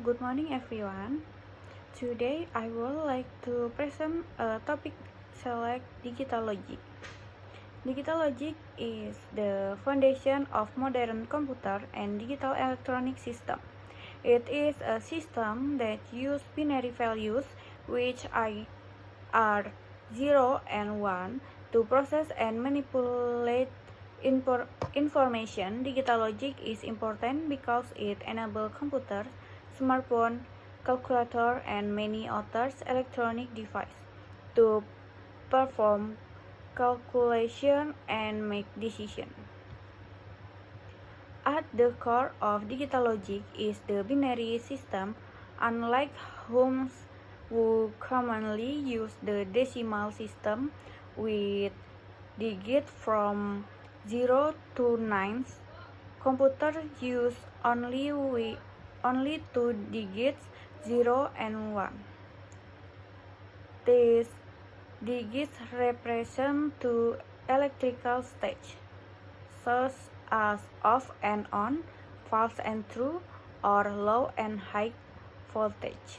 Good morning, everyone. Today, I would like to present a topic select digital logic. Digital logic is the foundation of modern computer and digital electronic system. It is a system that uses binary values, which are 0 and 1, to process and manipulate information. Digital logic is important because it enables computers, smartphone, calculator, and many other electronic devices to perform calculation and make decisions. At the core of digital logic is the binary system. Unlike humans who commonly use the decimal system with digits from 0 to 9, computers use only two digits, 0 and 1. These digits represent two electrical states, such as off and on, false and true, or low and high voltage.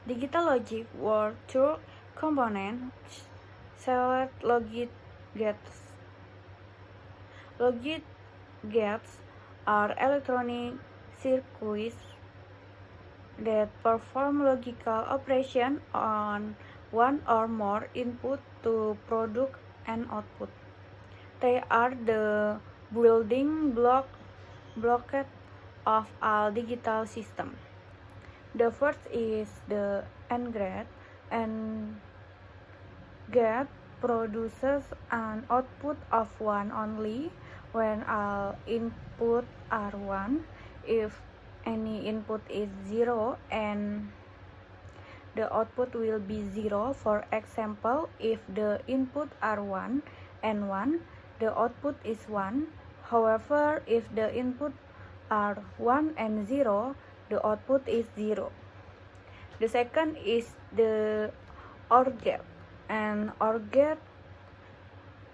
Digital logic works through components. Select logic gates. Logic gates are electronic circuits that perform logical operations on one or more inputs to produce an output. They are the building block of all digital systems. The first is the AND gate. AND gate produces an output of 1 only when all inputs are 1. If any input is 0, and the output will be 0. For example, if the inputs are 1 and 1, the output is 1. However, if the inputs are 1 and 0, the output is 0. The second is the OR gate. An OR gate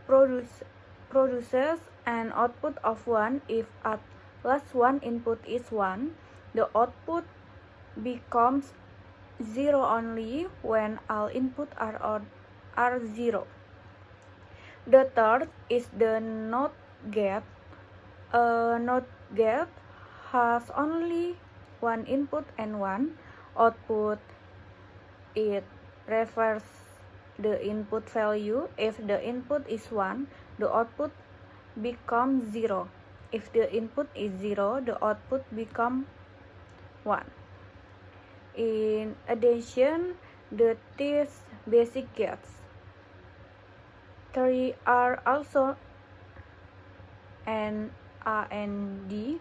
produces an output of 1 if at last one input is 1. The output becomes 0 only when all inputs are 0. The third is the NOT gate. A NOT gate has only one input and one output. It refers the input value. If the input is 1, the output becomes 0. If the input is 0, the output becomes 1. In addition, these basic gates 3 are also AND, NOR,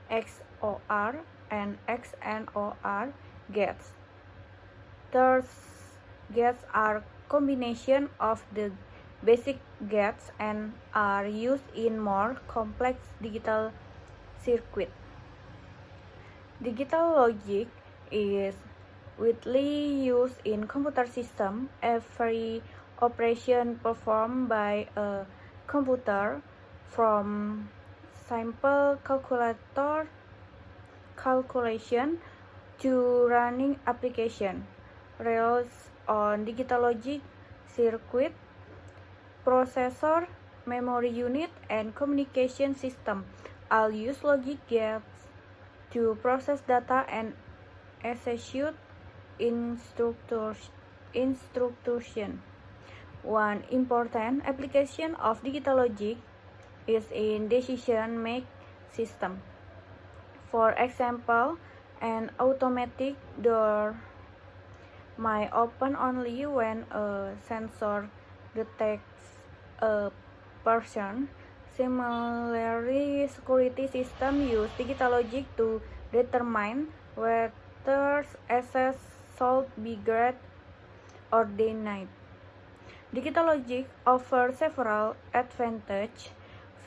XOR, and XNOR gates. These gates are combination of the basic gates and are used in more complex digital circuits. Digital logic is widely used in computer systems. Every operation performed by a computer, from simple calculation to running application, relies on digital logic circuit, processor, memory unit, and communication system. All use logic gates to process data and execute instructions. One important application of digital logic is in decision-making system. For example, an automatic door might open only when a sensor detects a person. Similarly, security systems use digital logic to determine whether access should be granted or denied. Digital logic offers several advantages.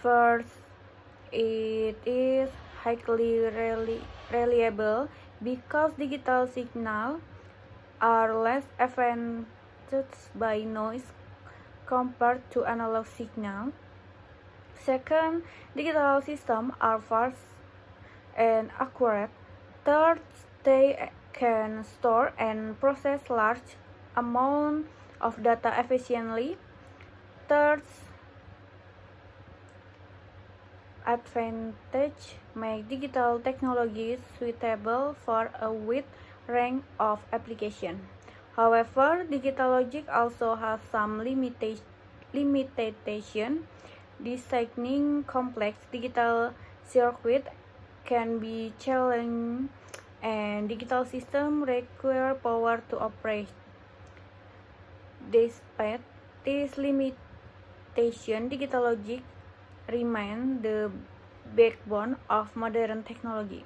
First, it is highly reliable because digital signals are less affected by noise compared to analog signals. Second, digital systems are fast and accurate. Third, they can store and process large amounts of data efficiently. Third, advantage make digital technologies suitable for a wide range of applications. However, digital logic also has some limitation. Designing complex digital circuits can be challenging, and digital systems require power to operate. Despite this limitation, digital logic remains the backbone of modern technology.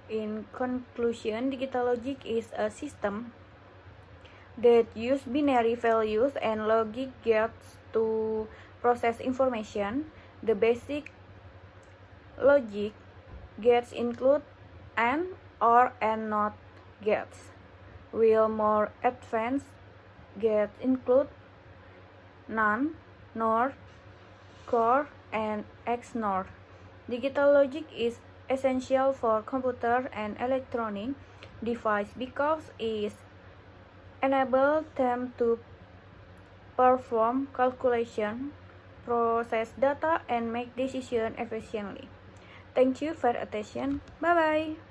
In conclusion, digital logic is a system that uses binary values and logic gates to process information. The basic logic gates include AND, OR, and NOT gates, while more advanced gates include NAND, NOR, CORE, and XNOR. Digital logic is essential for computer and electronic devices because it enables them to perform calculation, process data, and make decisions efficiently. Thank you for attention. Bye bye.